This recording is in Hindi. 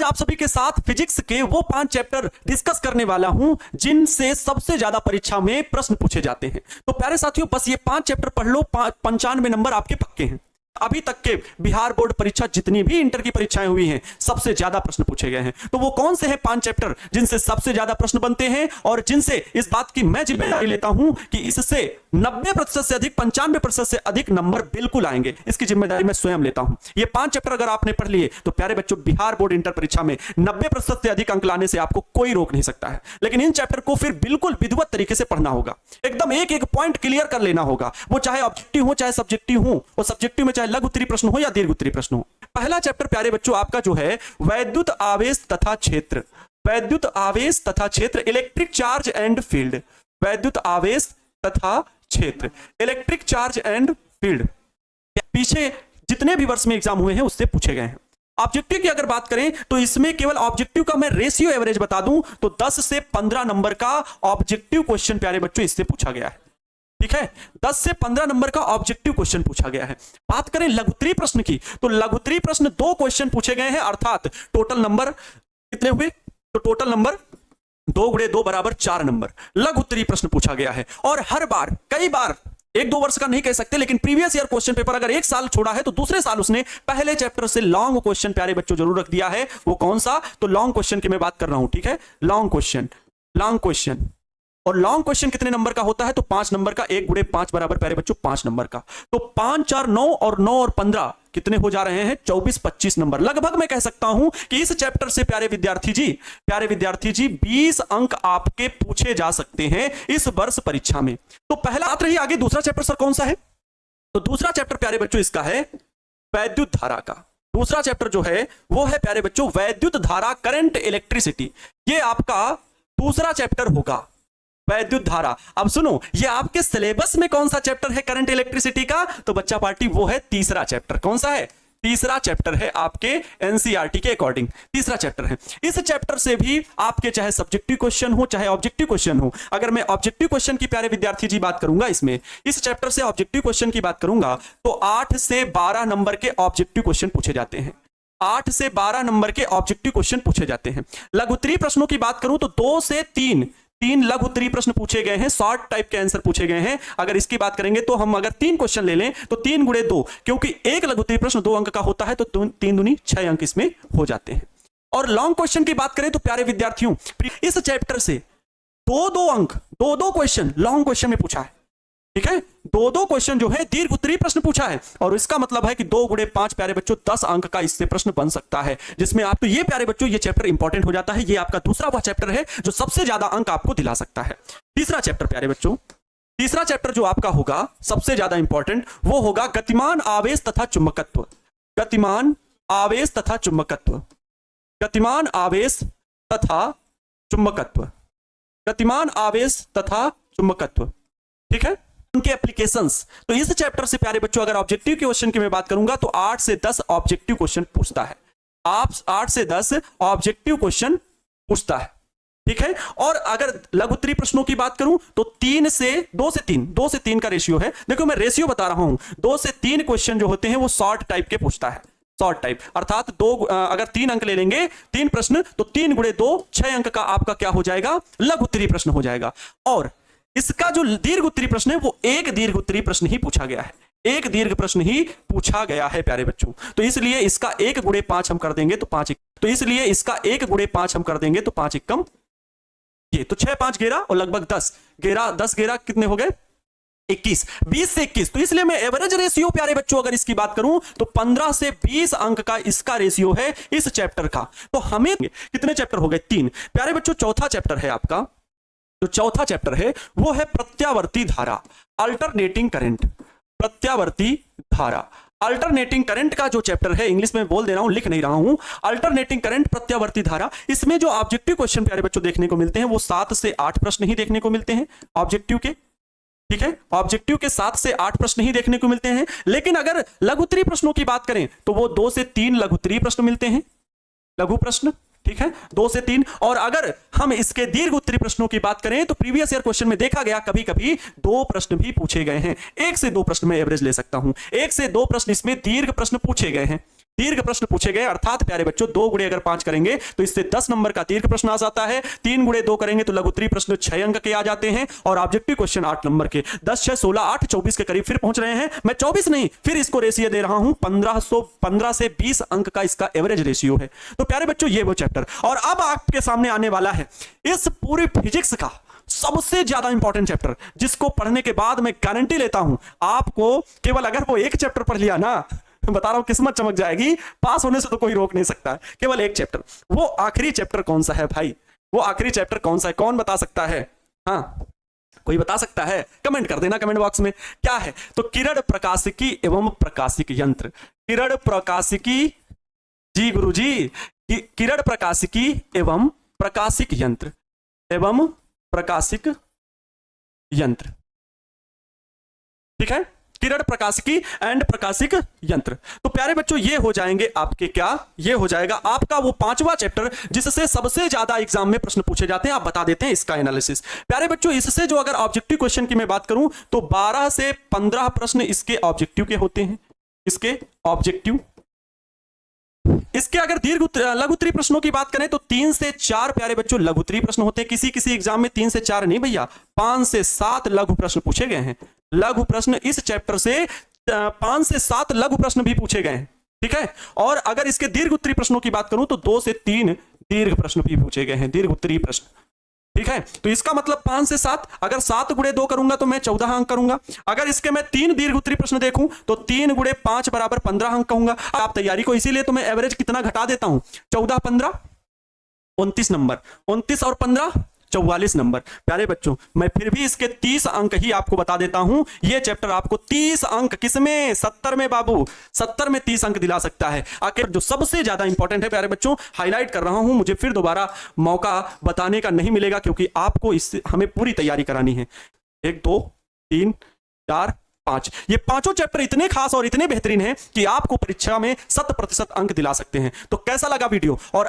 आज आप सभी के साथ फिजिक्स के वो 5 चैप्टर डिस्कस करने वाला हूं जिनसे सबसे ज्यादा परीक्षा में प्रश्न पूछे जाते हैं। तो प्यारे साथियों, बस ये 5 चैप्टर पढ़ लो, 95 नंबर आपके पक्के हैं। अभी तक के बिहार बोर्ड परीक्षा जितनी भी इंटर की परीक्षाएं हुई हैं, सबसे ज्यादा प्रश्न पूछे गए हैं। तो वो कौन से हैं 5 चैप्टर जिनसे सबसे ज्यादा प्रश्न बनते हैं और जिनसे इस बात की मैं जिम्मेदारी लेता हूं कि इससे 90% से अधिक, 95% से अधिक नंबर बिल्कुल आएंगे, इसकी जिम्मेदारी मैं स्वयं लेता हूं। ये 5 चैप्टर अगर आपने पढ़ लिए तो प्यारे बच्चों, बिहार बोर्ड इंटर परीक्षा में 90% से अधिक अंक लाने से आपको कोई रोक नहीं सकता है। लेकिन इन चैप्टर को फिर बिल्कुल विधिवत तरीके से पढ़ना होगा, एकदम एक एक पॉइंट क्लियर कर लेना होगा। वो चाहे ऑब्जेक्टिव हो चाहे सब्जेक्टिव हो, वो सब्जेक्टिव में चाहे लघु उत्तरीय प्रश्न हो या दीर्घ उत्तरीय प्रश्न हो। पहला चैप्टर प्यारे बच्चों आपका जो है वैद्युत आवेश तथा क्षेत्र, वैद्युत आवेश तथा क्षेत्र, इलेक्ट्रिक चार्ज एंड फील्ड, वैद्युत आवेश तथा क्षेत्र, इलेक्ट्रिक चार्ज एंड फील्ड। पीछे जितने भी वर्ष में एग्जाम हुए हैं उससे पूछे गए हैं। ऑब्जेक्टिव की अगर बात करें तो इसमें केवल ऑब्जेक्टिव का मैं रेशियो एवरेज बता दूं तो 10 से 15 नंबर का ऑब्जेक्टिव क्वेश्चन प्यारे बच्चों इससे पूछा गया है। ठीक है, 10 से 15 नंबर का ऑब्जेक्टिव क्वेश्चन पूछा गया है। बात करें लघुत्तरीय प्रश्न की तो लघुत्तरीय प्रश्न 2 क्वेश्चन पूछे गए हैं, अर्थात टोटल नंबर कितने हुए? तो टोटल नंबर 2 गुणे 2 बराबर 4 नंबर लघुत्तरीय प्रश्न पूछा गया है। और हर बार, कई बार, 1-2 वर्ष का नहीं कह सकते, लेकिन प्रीवियस ईयर क्वेश्चन पेपर अगर एक साल छोड़ा है तो दूसरे साल उसने पहले चैप्टर से लॉन्ग क्वेश्चन प्यारे बच्चों जरूर रख दिया है। वो कौन सा? तो लॉन्ग क्वेश्चन की मैं बात कर रहा हूं। ठीक है, लॉन्ग क्वेश्चन, लॉन्ग क्वेश्चन। और लॉन्ग क्वेश्चन कितने नंबर का होता है? तो 5 नंबर का। 1 गुणे 5 बराबर प्यारे बच्चों 5 नंबर का। तो 5, 4, 9 और 9 और 15 कितने हो जा रहे हैं? 24-25 नंबर। लगभग मैं कह सकता हूं कि इस चैप्टर से प्यारे विद्यार्थी जी 20 अंक आपके पूछे जा सकते हैं इस वर्ष परीक्षा में। तो पहला बात रही, आगे दूसरा चैप्टर सर कौन सा है? तो दूसरा चैप्टर प्यारे बच्चों इसका है वैद्युत धारा का। दूसरा चैप्टर जो है वो है प्यारे बच्चों वैद्युत धारा, करंट इलेक्ट्रिसिटी। ये आपका दूसरा चैप्टर होगा, वैद्युत धारा। अब सुनो, ये आपके सिलेबस में कौन सा चैप्टर है करंट इलेक्ट्रिसिटी का? तो बच्चा पार्टी वो है तीसरा चैप्टर। कौन सा है? तीसरा चैप्टर है आपके एनसीईआरटी के अकॉर्डिंग, तीसरा चैप्टर है। इस चैप्टर से भी आपके चाहे सब्जेक्टिव क्वेश्चन हो चाहे ऑब्जेक्टिव क्वेश्चन हो, अगर मैं ऑब्जेक्टिव क्वेश्चन की प्यारे विद्यार्थी जी बात करूंगा, इसमें इस चैप्टर से ऑब्जेक्टिव क्वेश्चन की बात करूंगा तो 8 से 12 नंबर के ऑब्जेक्टिव क्वेश्चन पूछे जाते हैं। 8 से 12 नंबर के ऑब्जेक्टिव क्वेश्चन पूछे जाते हैं। लघुत्तरीय प्रश्नों की बात करूं तो 2 से 3 लघु उत्तरीय प्रश्न पूछे गए हैं, शॉर्ट टाइप के आंसर पूछे गए हैं। अगर इसकी बात करेंगे तो हम अगर 3 क्वेश्चन ले लें तो 3 गुणे 2, क्योंकि एक लघु उत्तरीय प्रश्न 2 अंक का होता है तो 3 दूनी 6 अंक इसमें हो जाते हैं। और लॉन्ग क्वेश्चन की बात करें तो प्यारे विद्यार्थियों, इस चैप्टर से 2-2 अंक, 2-2 क्वेश्चन लॉन्ग क्वेश्चन में पूछा है। ठीक है, 2-2 क्वेश्चन जो है दीर्घ उत्तरीय प्रश्न पूछा है। और इसका मतलब है कि 2 गुणे 5 प्यारे बच्चों 10 अंक का इससे प्रश्न बन सकता है, जिसमें आप, तो ये प्यारे बच्चों ये चैप्टर इंपॉर्टेंट हो जाता है। ये आपका दूसरा वह चैप्टर है जो सबसे ज्यादा अंक आपको दिला सकता है। तीसरा चैप्टर प्यारे बच्चों, तीसरा चैप्टर जो आपका होगा सबसे ज्यादा इंपॉर्टेंट, वो होगा गतिमान आवेश तथा चुंबकत्व। गतिमान आवेश तथा चुंबकत्व, गतिमान आवेश तथा चुंबकत्व, गतिमान आवेश तथा चुंबकत्व। ठीक है, उनके एप्लीकेशंस। तो इस चैप्टर से प्यारे बच्चों अगर ऑब्जेक्टिव के क्वेश्चन की मैं बात करूंगा तो 8 से 10 ऑब्जेक्टिव क्वेश्चन पूछता है। आप 8 से 10 ऑब्जेक्टिव क्वेश्चन पूछता है। ठीक है, और अगर लघु उत्तरीय प्रश्नों की बात करूं तो 2 से 3 का रेशियो है। देखो मैं रेशियो बता रहा हूं, 2 से 3 क्वेश्चन जो होते हैं वो शॉर्ट टाइप के पूछता है। शॉर्ट टाइप अर्थात 2, अगर 3 अंक ले लेंगे 3 प्रश्न तो 3 गुणे 2 6 अंक का आपका क्या हो जाएगा? लघु उत्तरीय प्रश्न हो जाएगा। और इसका जो दीर्घ उत्तरीय प्रश्न है वो एक दीर्घ उत्तरीय प्रश्न ही पूछा गया है, एक दीर्घ प्रश्न ही पूछा गया है प्यारे बच्चों। तो इसलिए इसका 1 गुणे 5 हम कर देंगे तो 5, तो इसलिए इसका 1 गुणे 5 हम कर देंगे तो 5 एकम ये, तो 6 5 11 और लगभग 10 11 कितने हो गए? 21, 20 से 21। तो इसलिए मैं एवरेज रेशियो प्यारे बच्चों अगर इसकी बात करूं तो 15 से 20 अंक का इसका रेशियो है इस चैप्टर का। तो हमें कितने चैप्टर हो गए? 3 प्यारे बच्चों। चौथा चैप्टर है आपका, जो चौथा चैप्टर है वो है प्रत्यावर्ती धारा, अल्टरनेटिंग करंट। प्रत्यावर्ती धारा, अल्टरनेटिंग करंट का जो चैप्टर है, इंग्लिश में बोल दे रहा हूं, लिख नहीं रहा हूं, अल्टरनेटिंग करंट, प्रत्यावर्ती धारा। इसमें जो ऑब्जेक्टिव क्वेश्चन प्यारे बच्चों देखने को मिलते हैं वो 7 से 8 प्रश्न ही देखने को मिलते हैं ऑब्जेक्टिव के। ठीक है, ऑब्जेक्टिव के 7 से 8 प्रश्न ही देखने को मिलते हैं। लेकिन अगर लघु उत्तरीय प्रश्नों की बात करें तो वो 2 से 3 लघु उत्तरीय प्रश्न मिलते हैं, लघु प्रश्न। ठीक है, 2 से 3। और अगर हम इसके दीर्घ उत्तरीय प्रश्नों की बात करें तो प्रीवियस ईयर क्वेश्चन में देखा गया कभी कभी 2 प्रश्न भी पूछे गए हैं। 1 से 2 प्रश्न में एवरेज ले सकता हूं, 1 से 2 प्रश्न इसमें दीर्घ प्रश्न पूछे गए हैं। दीर्घ प्रश्न पूछे गए, अर्थात प्यारे बच्चों 2 गुणे अगर 5 करेंगे तो इससे 10 नंबर का दीर्घ प्रश्न आ जाता है। 3 गुणे 2 करेंगे तो लघु उत्तरीय प्रश्न 6 अंक के आ जाते हैं और ऑब्जेक्टिव क्वेश्चन 8 नंबर के। 10 6 16 8 24 के करीब फिर पहुंच रहे हैं। मैं 24 नहीं, फिर इसको रेशियो दे रहा हूं 15 से 20 अंक का इसका एवरेज रेशियो है। तो प्यारे बच्चों ये वो चैप्टर, और अब आपके सामने आने वाला है इस पूरी फिजिक्स का सबसे ज्यादा इंपॉर्टेंट चैप्टर, जिसको पढ़ने के बाद मैं गारंटी लेता हूं आपको केवल अगर वो एक चैप्टर पढ़ लिया ना, बता रहा हूं किस्मत चमक जाएगी, पास होने से तो कोई रोक नहीं सकता है। केवल एक चैप्टर, वो आखिरी चैप्टर कौन सा है भाई? वो आखिरी चैप्टर कौन सा है? कौन बता सकता है? हाँ, कोई बता सकता है? कमेंट कर देना कमेंट बॉक्स में। क्या है? तो किरण प्रकाशिकी एवं प्रकाशिक यंत्र। किरण प्रकाशिकी, जी गुरुजी, किरण प्रकाशिकी एवं प्रकाशिक यंत्र, एवं प्रकाशिक यंत्र, ठीक है, किरण प्रकाशिकी एंड प्रकाशिक यंत्र। तो प्यारे बच्चों ये हो जाएंगे आपके क्या, ये हो जाएगा आपका वो 5वां चैप्टर जिससे सबसे ज्यादा एग्जाम में प्रश्न पूछे जाते हैं। आप बता देते हैं इसका एनालिसिस। प्यारे बच्चों इससे जो अगर ऑब्जेक्टिव क्वेश्चन की मैं बात करूं तो 12 से 15 प्रश्न इसके ऑब्जेक्टिव के होते हैं, इसके ऑब्जेक्टिव। इसके अगर दीर्घ लघु उत्तरीय प्रश्नों की बात करें तो 3 से 4 प्यारे बच्चों लघु उत्तरीय प्रश्न होते हैं। किसी किसी एग्जाम में 3 से 4 नहीं भैया, 5 से 7 लघु प्रश्न पूछे गए हैं। लघु प्रश्न इस चैप्टर से 5 से 7 लघु प्रश्न भी पूछे गए हैं, ठीक है। और अगर इसके दीर्घ उत्तरीय प्रश्नों की बात करूं तो 2 से 3 दीर्घ प्रश्न भी पूछे गए हैं, दीर्घ उत्तरीय प्रश्न, ठीक है। तो इसका मतलब 5 से 7, अगर 7 गुणे 2 करूंगा तो मैं 14 अंक करूंगा। अगर इसके मैं 3 दीर्घ उत्तरीय प्रश्न देखूं तो 3 गुणे 5 बराबर 15 अंक कहूंगा। आप तैयारी को इसीलिए तो मैं एवरेज कितना घटा देता हूं, 14 15 29 नंबर, 29 और 15 44 नंबर। प्यारे बच्चों मैं फिर भी इसके 30 अंक ही आपको बता देता हूं। यह चैप्टर आपको 30 अंक, किसमें? 70 में बाबू, 70 में 30 अंक दिला सकता है। आखिर जो सबसे ज्यादा इंपॉर्टेंट है प्यारे बच्चों, हाईलाइट कर रहा हूं, मुझे फिर दोबारा मौका बताने का नहीं मिलेगा क्योंकि आपको इससे हमें पूरी तैयारी करानी है। 1 2 3 4 5, ये पांचों चैप्टर इतने खास और इतने बेहतरीन हैं कि आपको परीक्षा में 100% अंक दिला सकते हैं। तो कैसा लगा वीडियो? और